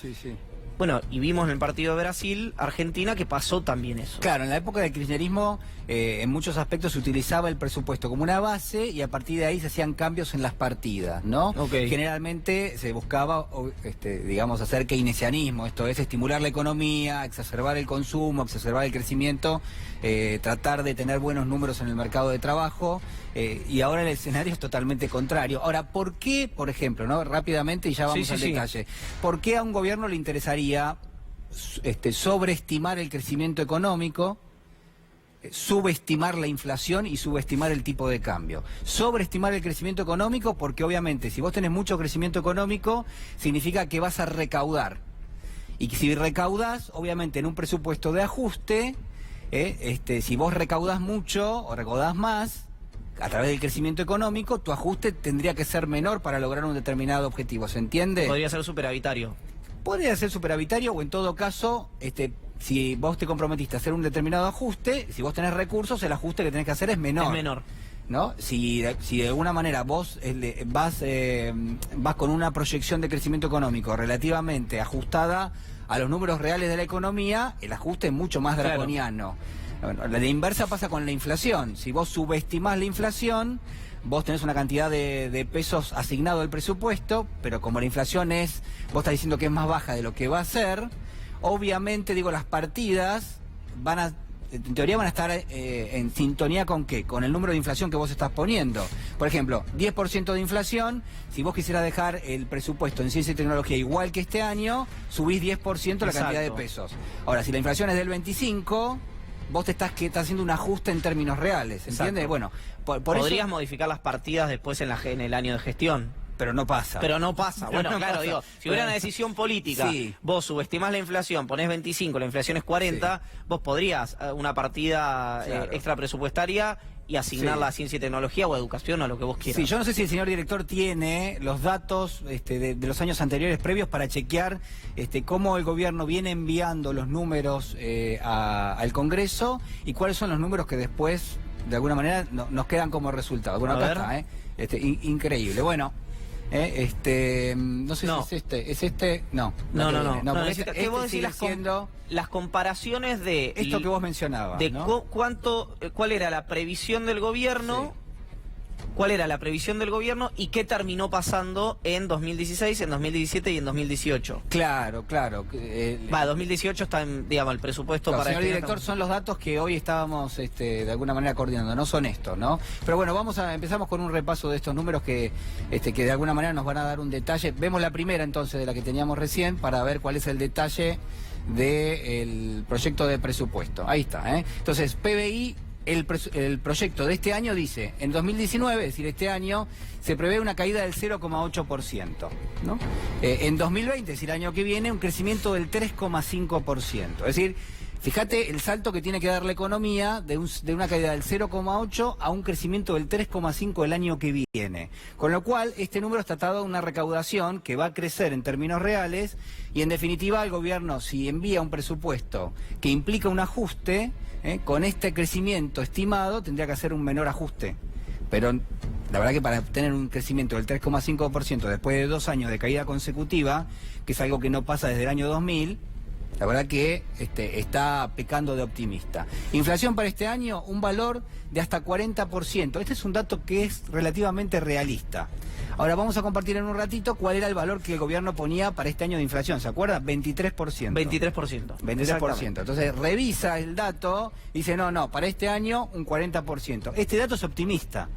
Bueno, y vimos en el partido de Brasil, Argentina, que pasó también eso. Claro, en la época del kirchnerismo, en muchos aspectos se utilizaba el presupuesto como una base y a partir de ahí se hacían cambios en las partidas, ¿no? Generalmente se buscaba, hacer keynesianismo, esto es estimular la economía, exacerbar el consumo, exacerbar el crecimiento, tratar de tener buenos números en el mercado de trabajo, y ahora el escenario es totalmente contrario. Ahora, ¿por qué, por ejemplo, no rápidamente y ya vamos al detalle, por qué a un gobierno le interesaría sobreestimar el crecimiento económico, subestimar la inflación y subestimar el tipo de cambio? Sobreestimar el crecimiento económico porque obviamente si vos tenés mucho crecimiento económico significa que vas a recaudar, y que si recaudás, obviamente en un presupuesto de ajuste, si vos recaudás mucho o recaudás más a través del crecimiento económico, tu ajuste tendría que ser menor para lograr un determinado objetivo, ¿se entiende? Podría ser superavitario. Podría ser superavitario, o en todo caso, si vos te comprometiste a hacer un determinado ajuste, si vos tenés recursos, el ajuste que tenés que hacer es menor. Es menor. ¿No? Si de alguna manera vos vas con una proyección de crecimiento económico relativamente ajustada a los números reales de la economía, el ajuste es mucho más draconiano. Bueno, la inversa pasa con la inflación. Si vos subestimás la inflación, vos tenés una cantidad de pesos asignado al presupuesto, pero como la inflación vos estás diciendo que es más baja de lo que va a ser, obviamente, las partidas van a en teoría van a estar en sintonía con ¿qué? Con el número de inflación que vos estás poniendo. Por ejemplo, 10% de inflación, si vos quisieras dejar el presupuesto en ciencia y tecnología igual que este año, subís 10% la cantidad de pesos. Ahora, si la inflación es del 25%, vos te estás haciendo un ajuste en términos reales, ¿entiendes? Bueno, por podrías eso, modificar las partidas después en el año de gestión. pero no pasa. Pero no pasa. Bueno, no claro, pasa. digo, si hubiera una decisión política, Sí. vos subestimás la inflación, ponés 25, la inflación es 40, vos podrías una partida extra presupuestaria y asignarla a ciencia y tecnología o a educación o a lo que vos quieras. Sí, yo no sé si el señor director tiene los datos de los años anteriores previos para chequear cómo el gobierno viene enviando los números al Congreso y cuáles son los números que después, de alguna manera, nos quedan como resultado. Bueno, acá está, increíble. Bueno, no sé si es este, no. No, pero ¿qué vos decís las comparaciones de esto que vos mencionabas, de ¿no? cuál era la previsión del gobierno, cuál era la previsión del gobierno y qué terminó pasando en 2016, en 2017 y en 2018? Claro. 2018 está en, digamos, el presupuesto para señor director, son los datos que hoy estábamos de alguna manera coordinando, no son estos, ¿no? Pero bueno, empezamos con un repaso de estos números que de alguna manera nos van a dar un detalle. Vemos la primera entonces de la que teníamos recién para ver cuál es el detalle del proyecto de presupuesto. Ahí está, Entonces, PBI, el proyecto de este año dice, en 2019, es decir, este año, se prevé una caída del 0,8%, ¿no? En 2020, es decir, el año que viene, un crecimiento del 3,5%. Es decir, fíjate el salto que tiene que dar la economía de una caída del 0,8 a un crecimiento del 3,5 el año que viene. Con lo cual, este número está atado a una recaudación que va a crecer en términos reales y, en definitiva, el gobierno, si envía un presupuesto que implica un ajuste, con este crecimiento estimado, tendría que hacer un menor ajuste. Pero la verdad que para tener un crecimiento del 3,5% después de 2 años de caída consecutiva, que es algo que no pasa desde el año 2000, la verdad que está pecando de optimista. Inflación para este año, un valor de hasta 40%. Este es un dato que es relativamente realista. Ahora vamos a compartir en un ratito cuál era el valor que el gobierno ponía para este año de inflación. ¿Se acuerda? 23%. 23%. 23%. Entonces revisa el dato y dice, no, para este año un 40%. Este dato es optimista.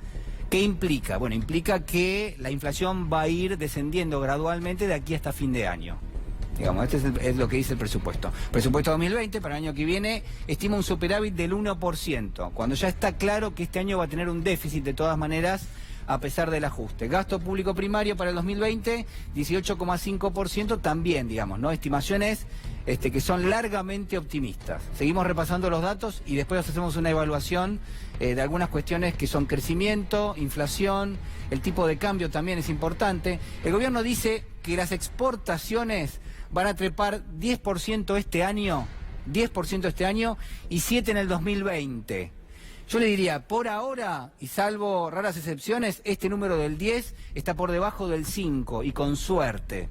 ¿Qué implica? Bueno, implica que la inflación va a ir descendiendo gradualmente de aquí hasta fin de año. Digamos, es lo que dice el presupuesto. Presupuesto 2020, para el año que viene, estima un superávit del 1%, cuando ya está claro que este año va a tener un déficit de todas maneras, a pesar del ajuste. Gasto público primario para el 2020, 18,5% también, digamos, ¿no? Estimaciones que son largamente optimistas. Seguimos repasando los datos y después hacemos una evaluación de algunas cuestiones que son crecimiento, inflación, el tipo de cambio también es importante. El gobierno dice que las exportaciones van a trepar 10% este año, 10% este año y 7% en el 2020. Yo le diría, por ahora, y salvo raras excepciones, este número del 10 está por debajo del 5 y con suerte.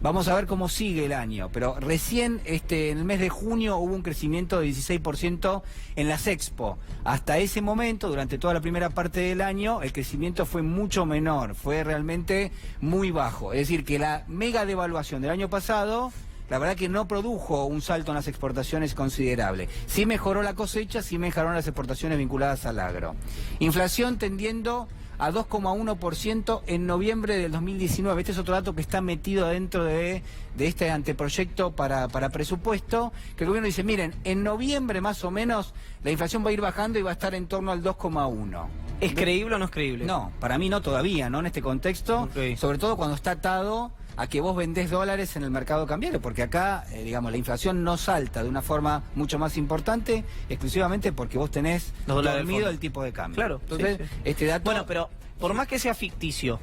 Vamos a ver cómo sigue el año, pero recién en el mes de junio hubo un crecimiento de 16% en las Expo. Hasta ese momento, durante toda la primera parte del año, el crecimiento fue mucho menor, fue realmente muy bajo. Es decir, que la mega devaluación del año pasado, la verdad que no produjo un salto en las exportaciones considerable. Sí mejoró la cosecha, sí mejoraron las exportaciones vinculadas al agro. Inflación tendiendo a 2,1% en noviembre del 2019. Este es otro dato que está metido dentro de este anteproyecto para presupuesto, que el gobierno dice, miren, en noviembre más o menos la inflación va a ir bajando y va a estar en torno al 2,1%. ¿Es creíble o no es creíble? No, para mí no todavía, ¿no? En este contexto, sobre todo cuando está atado a que vos vendés dólares en el mercado cambiario, porque acá, digamos, la inflación no salta de una forma mucho más importante, exclusivamente porque vos tenés dormido el tipo de cambio. Claro. Entonces, este dato... Bueno, pero por más que sea ficticio,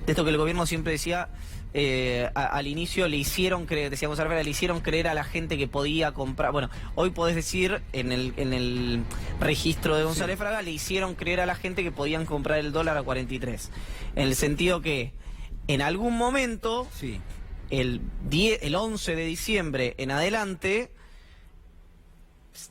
de esto que el gobierno siempre decía, al inicio le hicieron creer, decía Gonzalo Alfaro, le hicieron creer a la gente que podía comprar. Bueno, hoy podés decir, en el registro de Gonzalo Fraga, le hicieron creer a la gente que podían comprar el dólar a 43. En el sentido que en algún momento, el 11 de diciembre en adelante,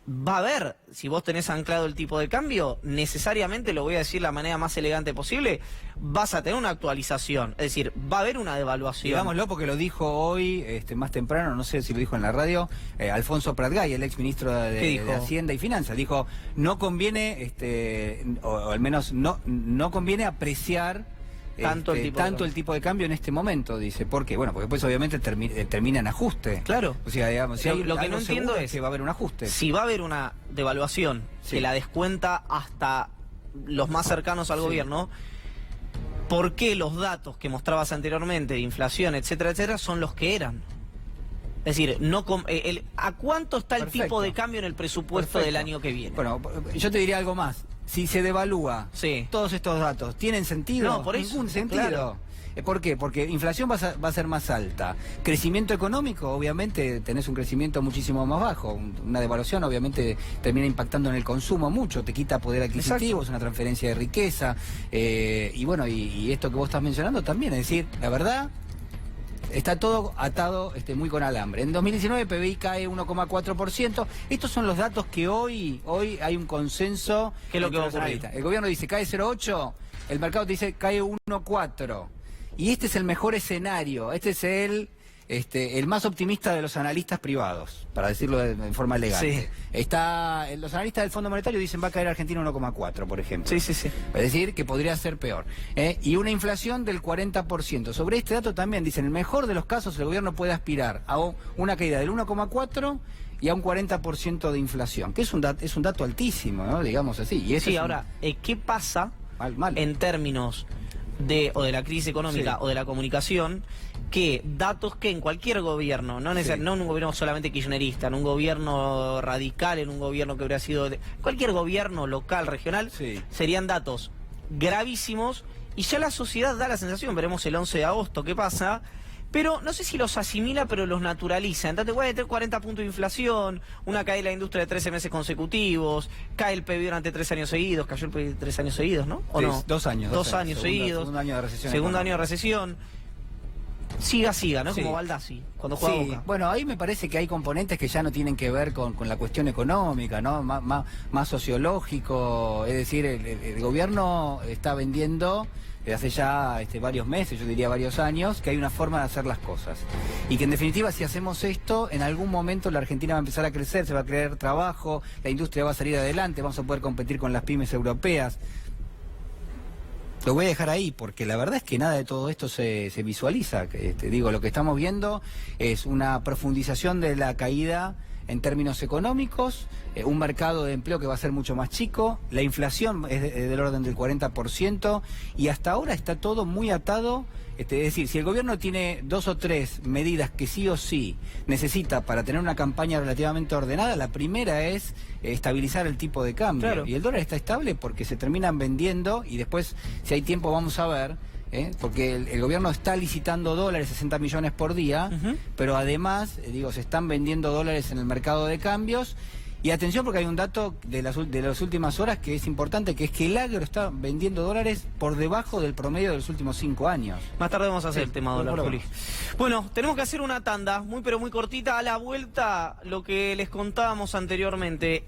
va a haber, si vos tenés anclado el tipo de cambio, necesariamente, lo voy a decir de la manera más elegante posible, vas a tener una actualización, es decir, va a haber una devaluación. Digámoslo porque lo dijo hoy, más temprano, no sé si lo dijo en la radio, Alfonso Pratgay, el ex ministro de Hacienda y Finanzas, dijo, no conviene, o al menos no conviene apreciar tanto el tipo de cambio en este momento, dice. ¿Por qué? Bueno, porque después obviamente termina en ajuste. Claro. O sea, digamos, si hay lo que no entiendo es que va a haber un ajuste. Si va a haber una devaluación que la descuenta hasta los más cercanos al gobierno, ¿por qué los datos que mostrabas anteriormente de inflación, etcétera, etcétera, son los que eran? Es decir, ¿a cuánto está el tipo de cambio en el presupuesto del año que viene? Bueno, yo te diría algo más. Si se devalúa todos estos datos, ¿tienen sentido? No, por eso. Ningún sentido. Claro. ¿Por qué? Porque inflación va a ser más alta. Crecimiento económico, obviamente, tenés un crecimiento muchísimo más bajo. Una devaluación, obviamente, termina impactando en el consumo mucho, te quita poder adquisitivo, es una transferencia de riqueza. Y bueno, y esto que vos estás mencionando también, es decir, la verdad, está todo atado muy con alambre. En 2019 PBI cae 1,4%. Estos son los datos que hoy hay un consenso. ¿Qué es lo que va a ocurrir? El gobierno dice cae 0,8%, el mercado te dice cae 1,4%. Y este es el mejor escenario, este es el más optimista de los analistas privados, para decirlo de forma elegante. Los analistas del Fondo Monetario dicen va a caer Argentina 1,4%, por ejemplo. Es decir, que podría ser peor. Y una inflación del 40%. Sobre este dato también dicen, en el mejor de los casos el gobierno puede aspirar a una caída del 1,4% y a un 40% de inflación, que es un dato altísimo, ¿no? Digamos así. Y eso ahora, ¿qué pasa en términos de la crisis económica o de la comunicación, que datos que en cualquier gobierno, no en un gobierno solamente kirchnerista, en un gobierno radical, en un gobierno que hubiera sido cualquier gobierno local, regional, serían datos gravísimos, y ya la sociedad da la sensación, veremos el 11 de agosto qué pasa, pero no sé si los asimila, pero los naturaliza. Entonces, voy a tener 40 puntos de inflación, una caída de la industria de 13 meses consecutivos, cae el PIB durante 3 años seguidos, cayó el PIB 3 años seguidos, ¿no? ¿O no? 2 años. 2 años seguidos. Segundo año de recesión. Segundo año de recesión. Siga, ¿no? Como Baldassi, cuando juega Boca. Bueno, ahí me parece que hay componentes que ya no tienen que ver con la cuestión económica, ¿no? Más sociológico. Es decir, el gobierno está vendiendo desde hace ya varios meses, yo diría varios años, que hay una forma de hacer las cosas. Y que en definitiva, si hacemos esto, en algún momento la Argentina va a empezar a crecer, se va a crear trabajo, la industria va a salir adelante, vamos a poder competir con las pymes europeas. Lo voy a dejar ahí, porque la verdad es que nada de todo esto se visualiza. Lo que estamos viendo es una profundización de la caída en términos económicos, un mercado de empleo que va a ser mucho más chico, la inflación es del orden del 40%, y hasta ahora está todo muy atado. Es decir, si el gobierno tiene 2 o 3 medidas que sí o sí necesita para tener una campaña relativamente ordenada, la primera es estabilizar el tipo de cambio. Claro. Y el dólar está estable porque se terminan vendiendo, y después, si hay tiempo, vamos a ver, porque el gobierno está licitando dólares, 60 millones por día, pero además, se están vendiendo dólares en el mercado de cambios. Y atención, porque hay un dato de las últimas horas que es importante, que es que el agro está vendiendo dólares por debajo del promedio de los últimos 5 años. Más tarde vamos a hacer el tema dólar, Juli. Bueno, tenemos que hacer una tanda, muy cortita. A la vuelta, lo que les contábamos anteriormente,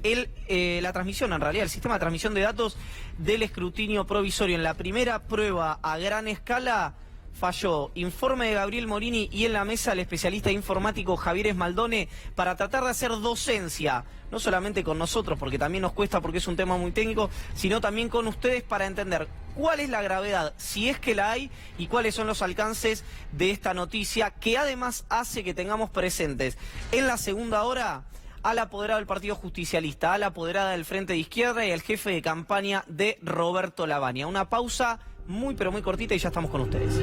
la transmisión, en realidad, el sistema de transmisión de datos del escrutinio provisorio en la primera prueba a gran escala falló. Informe de Gabriel Morini, y en la mesa el especialista informático Javier Esmaldone, para tratar de hacer docencia, no solamente con nosotros, porque también nos cuesta, porque es un tema muy técnico, sino también con ustedes, para entender cuál es la gravedad, si es que la hay, y cuáles son los alcances de esta noticia, que además hace que tengamos presentes en la segunda hora al apoderado del Partido Justicialista, a la apoderada del Frente de Izquierda y al jefe de campaña de Roberto Lavagna. Una pausa muy cortita y ya estamos con ustedes.